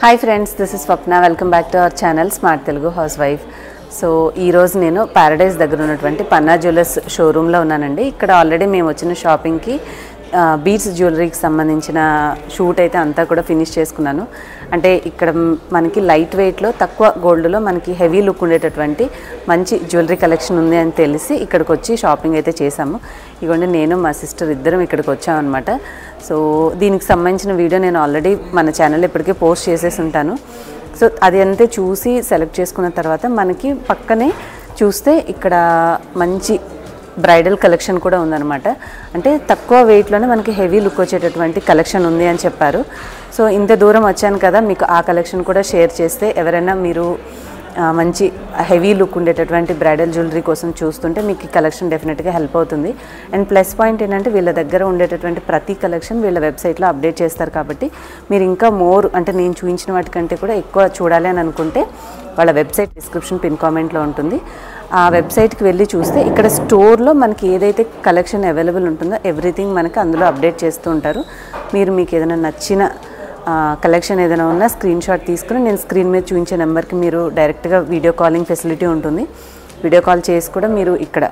Hi friends, this is Swapna. Welcome back to our channel smart Telugu house wife. So ఈరోజు నేను Paradise దగ్గర ఉన్నటువంటి పన్నా jewellers షోరూంలో ఉన్నానండి. ఇక్కడ ఆల్రెడీ మేము వచ్చిన షాపింగ్కి బీడ్స్ జ్యువెలరీకి సంబంధించిన షూట్ అయితే అంతా కూడా ఫినిష్ చేసుకున్నాను. అంటే ఇక్కడ మనకి లైట్ వెయిట్లో తక్కువ గోల్డ్లో మనకి హెవీ లుక్ ఉండేటటువంటి మంచి జ్యువెలరీ కలెక్షన్ ఉంది అని తెలిసి ఇక్కడికి వచ్చి షాపింగ్ అయితే చేశాము. ఇదిగోండి, నేను మా సిస్టర్ ఇద్దరం ఇక్కడికి వచ్చామన్నమాట. సో దీనికి సంబంధించిన వీడియో నేను ఆల్రెడీ మన ఛానల్లో ఇప్పటికే పోస్ట్ చేసేసి ఉంటాను. సో అది అంతే చూసి సెలెక్ట్ చేసుకున్న తర్వాత మనకి పక్కనే చూస్తే ఇక్కడ మంచి బ్రైడల్ కలెక్షన్ కూడా ఉందన్నమాట. అంటే తక్కువ వెయిట్లోనే మనకి హెవీ లుక్ వచ్చేటటువంటి కలెక్షన్ ఉంది అని చెప్పారు. సో ఇంత దూరం వచ్చాను కదా, మీకు ఆ కలెక్షన్ కూడా షేర్ చేస్తే ఎవరైనా మీరు మంచి హెవీ లుక్ ఉండేటటువంటి బ్రైడల్ జ్యువెలరీ కోసం చూస్తుంటే మీకు ఈ కలెక్షన్ డెఫినెట్గా హెల్ప్ అవుతుంది. అండ్ ప్లస్ పాయింట్ ఏంటంటే వీళ్ళ దగ్గర ఉండేటటువంటి ప్రతి కలెక్షన్ వీళ్ళ వెబ్సైట్లో అప్డేట్ చేస్తారు. కాబట్టి మీరు ఇంకా మోర్ అంటే నేను చూపించిన వాటికంటే కూడా ఎక్కువ చూడాలి అని అనుకుంటే వాళ్ళ వెబ్సైట్ డిస్క్రిప్షన్ పిన్ కామెంట్లో ఉంటుంది. ఆ వెబ్సైట్కి వెళ్ళి చూస్తే ఇక్కడ స్టోర్లో మనకి ఏదైతే కలెక్షన్ అవైలబుల్ ఉంటుందో ఎవ్రీథింగ్ మనకి అందులో అప్డేట్ చేస్తూ ఉంటారు. మీకు ఏదైనా నచ్చిన కలెక్షన్ ఏదైనా ఉన్నా స్క్రీన్ షాట్ తీసుకుని నేను స్క్రీన్ మీద చూపించే నెంబర్కి మీరు డైరెక్ట్గా వీడియో కాలింగ్ ఫెసిలిటీ ఉంటుంది. వీడియో కాల్ చేసి కూడా మీరు ఇక్కడ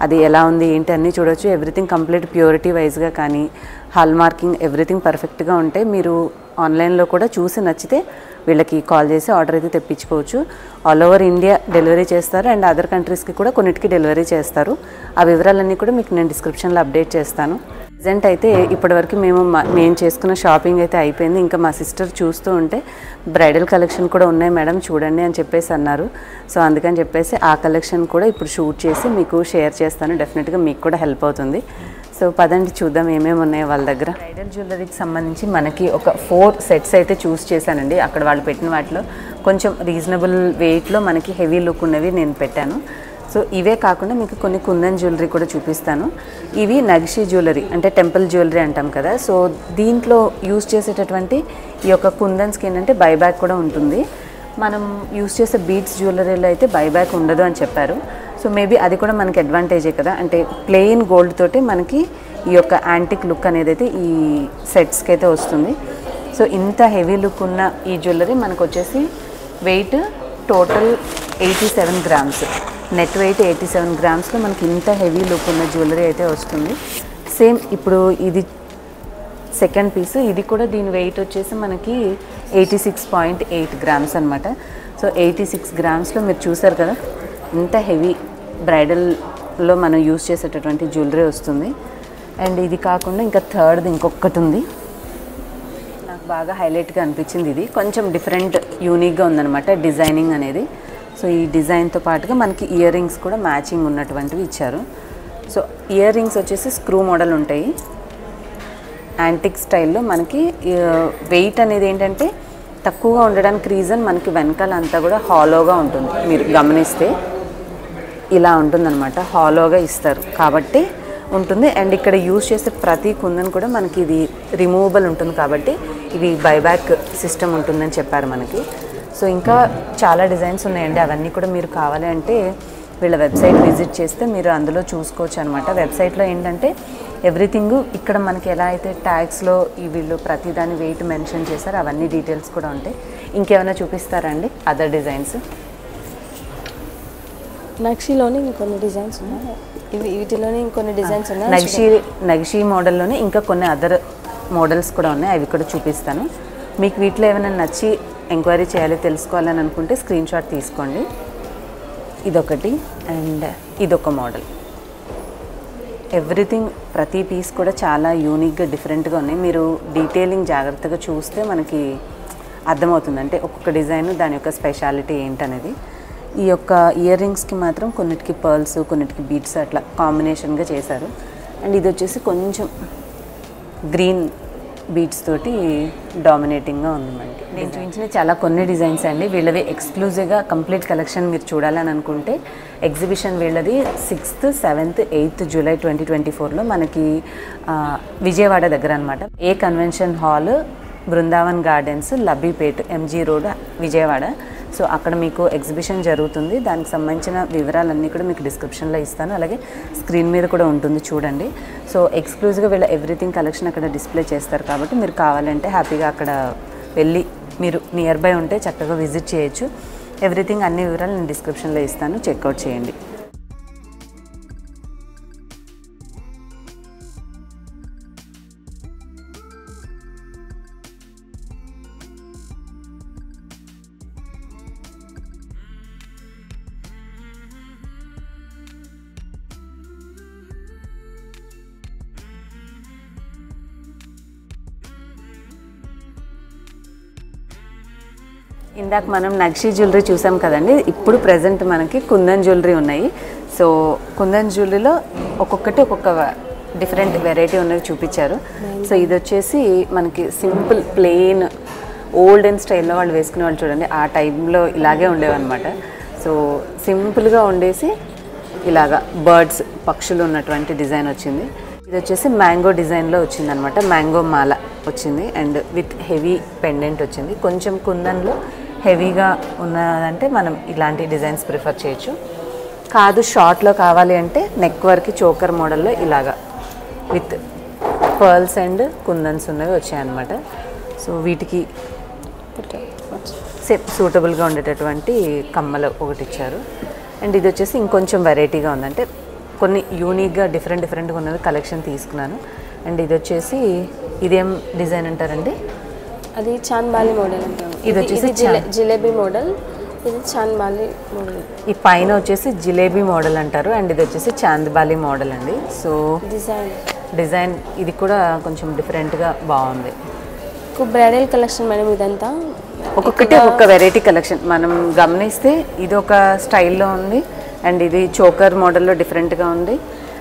అది ఎలా ఉంది ఏంటి అన్నీ చూడవచ్చు. ఎవ్రీథింగ్ కంప్లీట్ ప్యూరిటీ వైజ్గా కానీ హాల్ మార్కింగ్ ఎవ్రీథింగ్ పర్ఫెక్ట్గా ఉంటే మీరు ఆన్లైన్లో కూడా చూసి నచ్చితే వీళ్ళకి కాల్ చేసి ఆర్డర్ అయితే తెప్పించుకోవచ్చు. ఆల్ ఓవర్ ఇండియా డెలివరీ చేస్తారు అండ్ అదర్ కంట్రీస్కి కూడా కొన్నిటికి డెలివరీ చేస్తారు. ఆ వివరాలన్నీ కూడా మీకు నేను డిస్క్రిప్షన్లో అప్డేట్ చేస్తాను. ప్రజెంట్ అయితే ఇప్పటివరకు మేము చేసుకున్న షాపింగ్ అయితే అయిపోయింది. ఇంకా మా సిస్టర్ చూస్తూ ఉంటే బ్రైడల్ కలెక్షన్ కూడా ఉన్నాయి మేడం చూడండి అని చెప్పేసి అన్నారు. సో అందుకని చెప్పేసి ఆ కలెక్షన్ కూడా ఇప్పుడు షూట్ చేసి మీకు షేర్ చేస్తాను. డెఫినెట్గా మీకు కూడా హెల్ప్ అవుతుంది. సో పదండి చూద్దాం ఏమేమి ఉన్నాయో వాళ్ళ దగ్గర. బ్రైడల్ జ్యువెలరీకి సంబంధించి మనకి ఒక 4 సెట్స్ అయితే చూస్ చేశానండి. అక్కడ వాళ్ళు పెట్టిన వాటిలో కొంచెం రీజనబుల్ వెయిట్లో మనకి హెవీ లుక్ ఉన్నవి నేను పెట్టాను. సో ఇవే కాకుండా మీకు కొన్ని కుందన్ జ్యువెలరీ కూడా చూపిస్తాను. ఇవి నగిషి జ్యువెలరీ అంటే టెంపుల్ జ్యువెలరీ అంటాం కదా. సో దీంట్లో యూజ్ చేసేటటువంటి ఈ యొక్క కుందన్స్కి ఏంటంటే బైబ్యాక్ కూడా ఉంటుంది. మనం యూజ్ చేసే బీడ్స్ జ్యువెలరీలో అయితే బైబ్యాక్ ఉండదు అని చెప్పారు. సో మేబీ అది కూడా మనకి అడ్వాంటేజే కదా. అంటే ప్లెయిన్ గోల్డ్ తోటి మనకి ఈ యొక్క యాంటిక్ లుక్ అనేది అయితే ఈ సెట్స్కి అయితే వస్తుంది. సో ఇంత హెవీ లుక్ ఉన్న ఈ జ్యువెలరీ మనకు వచ్చేసి wait total 87 grams, net weight 87 గ్రామ్స్లో మనకి ఇంత హెవీ లుక్ ఉన్న జ్యువెలరీ అయితే వస్తుంది. సేమ్ ఇప్పుడు ఇది సెకండ్ పీస్, ఇది కూడా దీని వెయిట్ వచ్చేసి మనకి 86.8 గ్రామ్స్ అనమాట. సో 86 గ్రామ్స్లో మీరు చూసారు కదా ఇంత హెవీ బ్రైడల్లో మనం యూజ్ చేసేటటువంటి జ్యువెలరీ వస్తుంది. అండ్ ఇది కాకుండా ఇంకా థర్డ్ది ఇంకొకటి ఉంది, నాకు బాగా హైలైట్గా అనిపించింది. ఇది కొంచెం డిఫరెంట్ యూనిక్గా ఉందన్నమాట డిజైనింగ్ అనేది. సో ఈ డిజైన్తో పాటుగా మనకి ఇయర్ రింగ్స్ కూడా మ్యాచింగ్ ఉన్నటువంటివి ఇచ్చారు. సో ఇయర్ రింగ్స్ వచ్చేసి స్క్రూ మోడల్ ఉంటాయి. యాంటిక్ స్టైల్లో మనకి వెయిట్ అనేది ఏంటంటే తక్కువగా ఉండడానికి రీజన్ మనకి వెనకాల అంతా కూడా హాలోగా ఉంటుంది. మీరు గమనిస్తే ఇలా ఉంటుందన్నమాట, హాలోగా ఇస్తారు కాబట్టి ఉంటుంది. అండ్ ఇక్కడ యూజ్ చేసే ప్రతి కుందన్ కూడా మనకి ఇది రిమూవబుల్ ఉంటుంది కాబట్టి ఇది బైబ్యాక్ సిస్టమ్ ఉంటుందని చెప్పారు మనకి. సో ఇంకా చాలా డిజైన్స్ ఉన్నాయండి. అవన్నీ కూడా మీరు కావాలి అంటే వీళ్ళ వెబ్సైట్ విజిట్ చేస్తే మీరు అందులో చూసుకోవచ్చు అనమాట. వెబ్సైట్లో ఏంటంటే ఎవ్రీథింగ్ ఇక్కడ మనకి ఎలా అయితే ట్యాగ్స్లో ఈ వీళ్ళు ప్రతిదాని వెయిట్ మెన్షన్ చేశారు అవన్నీ డీటెయిల్స్ కూడా ఉంటాయి. ఇంకేమైనా చూపిస్తారండి అదర్ డిజైన్స్? నక్షిలోనే ఇంకొన్ని డిజైన్స్ ఉన్నాయి. వీటిలోనే ఇంకొన్ని డిజైన్స్ ఉన్నాయి. నగిషి మోడల్లోనే ఇంకా కొన్ని అదర్ మోడల్స్ కూడా ఉన్నాయి, అవి కూడా చూపిస్తాను. మీకు వీటిలో ఏమైనా నచ్చి ఎంక్వైరీ చేయాలి తెలుసుకోవాలని అనుకుంటే స్క్రీన్ షాట్ తీసుకోండి. ఇదొకటి అండ్ ఇదొక మోడల్. ఎవ్రీథింగ్ ప్రతి పీస్ కూడా చాలా యూనిక్గా డిఫరెంట్గా ఉన్నాయి. మీరు డీటెయిలింగ్ జాగ్రత్తగా చూస్తే మనకి అర్థమవుతుంది, అంటే ఒక్కొక్క డిజైన్ దాని యొక్క స్పెషాలిటీ ఏంటనేది. ఈ యొక్క ఇయర్ రింగ్స్కి మాత్రం కొన్నిటికి పర్ల్స్ కొన్నిటికి బీడ్స్ అట్లా కాంబినేషన్గా చేశారు. అండ్ ఇది వచ్చేసి కొంచెం గ్రీన్ బీడ్స్ తోటి డామినేటింగ్గా ఉంది మనకి. నేను చూపించిన చాలా కొన్ని డిజైన్స్ అండి. వీళ్ళవి ఎక్స్క్లూజివ్గా కంప్లీట్ కలెక్షన్ మీరు చూడాలని అనుకుంటే ఎగ్జిబిషన్ వీళ్ళది 6th, 7th, 8th జూలై 2024లో మనకి విజయవాడ దగ్గర అనమాట. A convention hall, Brindavan gardens, Labbipet, MG road, Vijayawada. So అక్కడ మీకు ఎగ్జిబిషన్ జరుగుతుంది. దానికి సంబంధించిన వివరాలన్నీ కూడా మీకు డిస్క్రిప్షన్లో ఇస్తాను, అలాగే స్క్రీన్ మీద కూడా ఉంటుంది చూడండి. సో ఎక్స్క్లూజివ్గా వీళ్ళ ఎవ్రీథింగ్ కలెక్షన్ అక్కడ డిస్ప్లే చేస్తారు కాబట్టి మీరు కావాలంటే హ్యాపీగా అక్కడ వెళ్ళి మీరు నియర్ బై ఉంటే చక్కగా విజిట్ చేయొచ్చు. ఎవ్రీథింగ్ అన్ని వివరాలు నేను డిస్క్రిప్షన్లో ఇస్తాను, చెక్అవుట్ చేయండి. ఇందాక మనం నక్షి జ్యువెలరీ చూసాం కదండి, ఇప్పుడు ప్రజెంట్ మనకి కుందన్ జ్యువెలరీ ఉన్నాయి. సో కుందన్ జ్యువెలరీలో ఒక్కొక్కటి ఒక్కొక్క డిఫరెంట్ వెరైటీ ఉన్నవి చూపించారు. సో ఇది వచ్చేసి మనకి సింపుల్ ప్లెయిన్ ఓల్డెన్ స్టైల్లో వాళ్ళు వేసుకునే వాళ్ళు చూడండి, ఆ టైంలో ఇలాగే ఉండేవన్నమాట. సో సింపుల్గా ఉండేసి ఇలాగా బర్డ్స్ పక్షులు ఉన్నటువంటి డిజైన్ వచ్చింది. ఇది వచ్చేసి మ్యాంగో డిజైన్లో వచ్చింది అనమాట, మ్యాంగో మాల వచ్చింది అండ్ విత్ హెవీ పెండెంట్ వచ్చింది. కొంచెం కుందన్లో హెవీగా ఉన్నదంటే మనం ఇలాంటి డిజైన్స్ ప్రిఫర్ చేయొచ్చు. కాదు షార్ట్లో కావాలి అంటే నెక్ వరకు చోకర్ మోడల్లో ఇలాగా విత్ పర్ల్స్ అండ్ కుందన్స్ ఉన్నవి వచ్చాయన్నమాట. సో వీటికి సూటబుల్గా ఉండేటటువంటి కమ్మలు ఒకటి ఇచ్చారు. అండ్ ఇది వచ్చేసి ఇంకొంచెం వెరైటీగా ఉందంటే కొన్ని యూనిక్గా డిఫరెంట్గా ఉన్నవి కలెక్షన్ తీసుకున్నాను. అండ్ ఇది వచ్చేసి ఇదేం డిజైన్ అంటారండి? అది చాంద్బాలి మోడల్ అంటారు. ఇది వచ్చేసి జిలేబీ మోడల్, ఇది చాంద్బాలి మోడల్. ఈ పైన వచ్చేసి జిలేబీ మోడల్ అంటారు అండ్ ఇది వచ్చేసి చాంద్బాలి మోడల్ అండి. సో డిజైన్ ఇది కూడా కొంచెం డిఫరెంట్గా బాగుంది. బ్రైడల్ కలెక్షన్ మేడం, ఇదంతా ఒక్కొక్కటి ఒక్కొక్క వెరైటీ కలెక్షన్. మనం గమనిస్తే ఇది ఒక స్టైల్లో ఉంది అండ్ ఇది చోకర్ మోడల్లో డిఫరెంట్గా ఉంది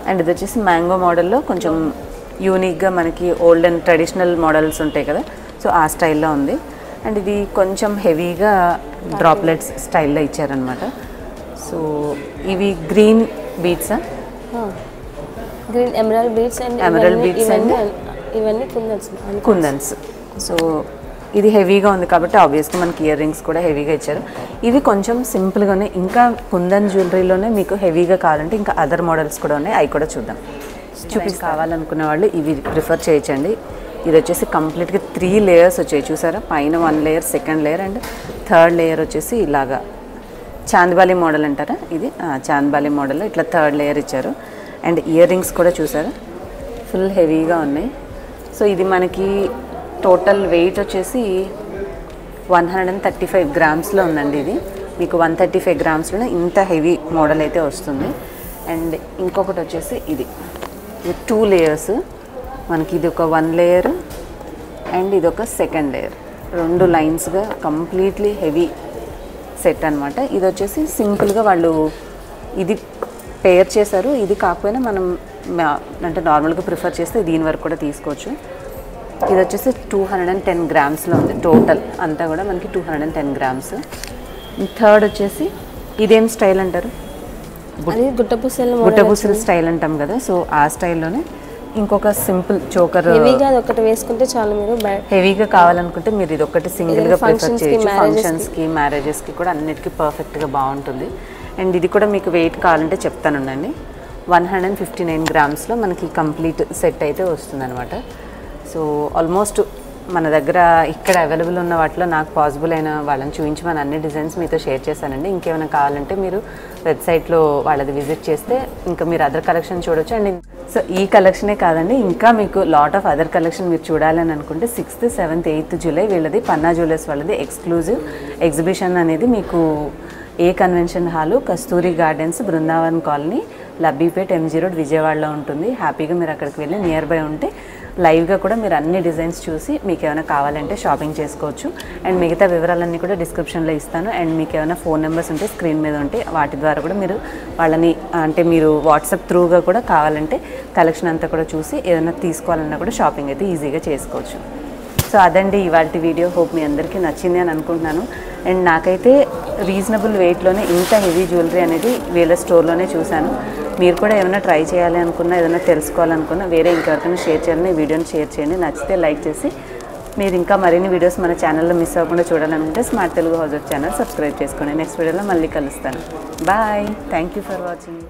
అండ్ ఇది వచ్చేసి మ్యాంగో మోడల్లో కొంచెం యూనిక్గా మనకి ఓల్డ్ అండ్ ట్రెడిషనల్ మోడల్స్ ఉంటాయి కదా, సో ఆ స్టైల్లో ఉంది. అండ్ ఇది కొంచెం హెవీగా డ్రాప్లెట్స్ స్టైల్లో ఇచ్చారనమాట. సో ఇవి గ్రీన్ బీడ్సా? గ్రీన్ ఎమరాల్డ్ బీడ్స్ అండ్ ఇవన్నీ కుందన్స్. సో ఇది హెవీగా ఉంది కాబట్టి ఆబ్వియస్గా మనకి ఇయర్ రింగ్స్ కూడా హెవీగా ఇచ్చారు. ఇవి కొంచెం సింపుల్గానే, ఇంకా కుందన్ జ్యువెలరీలోనే మీకు హెవీగా కావాలంటే ఇంకా అదర్ మోడల్స్ కూడా ఉన్నాయి, అవి కూడా చూద్దాం. కావాలనుకునే వాళ్ళు ఇవి ప్రిఫర్ చేయొచ్చండి. ఇది వచ్చేసి కంప్లీట్గా 3 లేయర్స్ వచ్చాయి చూసారా, పైన 1 layer, second layer and third layer వచ్చేసి ఇలాగా చాంద్బాలి మోడల్ అంటారా, ఇది చాంద్బాలి మోడల్లో ఇట్లా థర్డ్ లేయర్ ఇచ్చారు. అండ్ ఇయర్ రింగ్స్ కూడా చూసారా ఫుల్ హెవీగా ఉన్నాయి. సో ఇది మనకి టోటల్ వెయిట్ వచ్చేసి 135 గ్రామ్స్లో ఉందండి. ఇది మీకు 135 గ్రామ్స్లోనే ఇంత హెవీ మోడల్ అయితే వస్తుంది. అండ్ ఇంకొకటి వచ్చేసి ఇది 2 లేయర్స్ మనకి, ఇది ఒక 1 లేయర్ అండ్ ఇది ఒక సెకండ్ లేయర్, 2 లైన్స్గా కంప్లీట్లీ హెవీ సెట్ అనమాట. ఇది వచ్చేసి సింపుల్గా వాళ్ళు ఇది పేర్ చేశారు. ఇది కాకపోయినా మనం అంటే నార్మల్గా ప్రిఫర్ చేస్తే దీని వరకు కూడా తీసుకోవచ్చు. ఇది వచ్చేసి 210 గ్రామ్స్లో ఉంది టోటల్ అంతా కూడా మనకి 210 గ్రామ్స్. థర్డ్ వచ్చేసి ఇదేం స్టైల్ అంటారు? గుట్టపూసల స్టైల్ అంటాం కదా, సో ఆ స్టైల్లోనే ఇంకొక సింపుల్ చోకర్ ఒకటి వేసుకుంటే చాలు. మీరు హెవీగా కావాలనుకుంటే మీరు ఇది ఒకటి సింగిల్గా ప్రిఫర్ చేయొచ్చు. ఫంక్షన్స్కి, మ్యారేజెస్కి కూడా అన్నిటికీ పర్ఫెక్ట్గా బాగుంటుంది. అండ్ ఇది కూడా మీకు వెయిట్ కావాలంటే చెప్తానుండండి, 159 గ్రామ్స్లో మనకి కంప్లీట్ సెట్ అయితే వస్తుంది అనమాట. సో ఆల్మోస్ట్ మన దగ్గర ఇక్కడ అవైలబుల్ ఉన్న వాటిలో నాకు పాసిబుల్ అయిన వాళ్ళని చూపించమని అన్ని డిజైన్స్ మీతో షేర్ చేశానండి. ఇంకేమైనా కావాలంటే మీరు వెబ్సైట్లో వాళ్ళది విజిట్ చేస్తే ఇంకా మీరు అదర్ కలెక్షన్ చూడొచ్చు. అండ్ సో ఈ కలెక్షనే కాదండి, ఇంకా మీకు లాట్ ఆఫ్ అదర్ కలెక్షన్ మీరు చూడాలని అనుకుంటే 6th, 7th, 8th జూలై వీళ్ళది పన్నా జ్యువెలర్స్ వాళ్ళది ఎక్స్క్లూజివ్ ఎగ్జిబిషన్ అనేది మీకు A convention hall, Kasturi gardens, Brindavan colony, Labbipet, MG road, విజయవాడలో ఉంటుంది. హ్యాపీగా మీరు అక్కడికి వెళ్ళి నియర్ బై ఉంటే లైవ్గా కూడా మీరు అన్ని డిజైన్స్ చూసి మీకు ఏమైనా కావాలంటే షాపింగ్ చేసుకోవచ్చు. అండ్ మిగతా వివరాలన్నీ కూడా డిస్క్రిప్షన్లో ఇస్తాను. అండ్ మీకు ఏమైనా ఫోన్ నెంబర్స్ ఉంటే స్క్రీన్ మీద ఉంటే వాటి ద్వారా కూడా మీరు వాళ్ళని అంటే మీరు వాట్సాప్ త్రూగా కూడా కావాలంటే కలెక్షన్ అంతా కూడా చూసి ఏదైనా తీసుకోవాలన్నా కూడా షాపింగ్ అయితే ఈజీగా చేసుకోవచ్చు. సో అదండి ఇవాళ వీడియో. హోప్ మీ అందరికీ నచ్చింది అని అనుకుంటున్నాను. అండ్ నాకైతే రీజనబుల్ వెయిట్లోనే ఇంత హెవీ జ్యువెలరీ అనేది వీళ్ళ స్టోర్లోనే చూశాను. మీరు కూడా ఏమైనా ట్రై చేయాలి అనుకున్నా, ఏదైనా తెలుసుకోవాలనుకున్నా, వేరే ఇంకెవరికైనా షేర్ చేయాలని వీడియోని షేర్ చేయండి. నచ్చితే లైక్ చేసి మీరు ఇంకా మరిన్ని వీడియోస్ మన ఛానల్లో మిస్ అవ్వకుండా చూడాలంటే smart Telugu house channel subscribe చేసుకోండి. నెక్స్ట్ వీడియోలో మళ్ళీ కలుస్తాను. Bye. Thank you for watching.